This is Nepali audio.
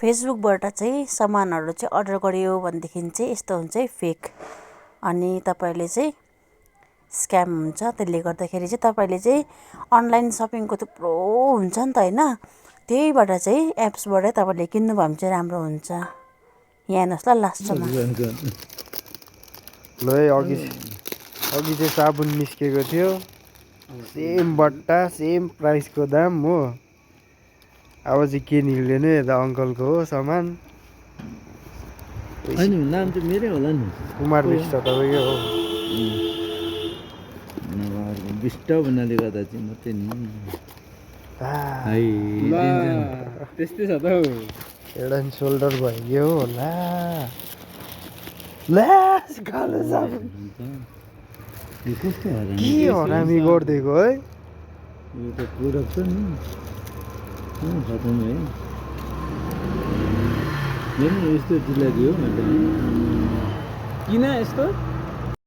फेसबुकबाट चाहिँ सामानहरू चाहिँ अर्डर गऱ्यो भनेदेखि चाहिँ यस्तो हुन्छ है फेक अनि तपाईँले चाहिँ स्क्याम हुन्छ। त्यसले गर्दाखेरि चाहिँ तपाईँले चाहिँ अनलाइन सपिङको थुप्रो हुन्छ नि त होइन, त्यहीबाट चाहिँ एप्सबाटै तपाईँले किन्नुभयो भने चाहिँ राम्रो हुन्छ। यहाँ हेर्नुहोस् ल लास्टमा ल है अघि चाहिँ साबुन निस्केको थियो, सेम बट्टा सेम प्राइसको दाम हो। अब चाहिँ के निक्लिनु यता अङ्कलको हो सामान। होइन नाम चाहिँ मेरै होला नि, कुमार विष्ट तपाईँकै हो। विष्ट भन्नाले गर्दा चाहिँ मात्रै नि त्यस्तै छ त हौ। हेड एन्ड सोल्डर भइगयो होला। कालो साबुन यो कस्तो के हरामी गरिदिएको है। यो त प्रोडक्ट छ नि खतम है। हेर्नु यस्तो ढिला दियो किन यस्तो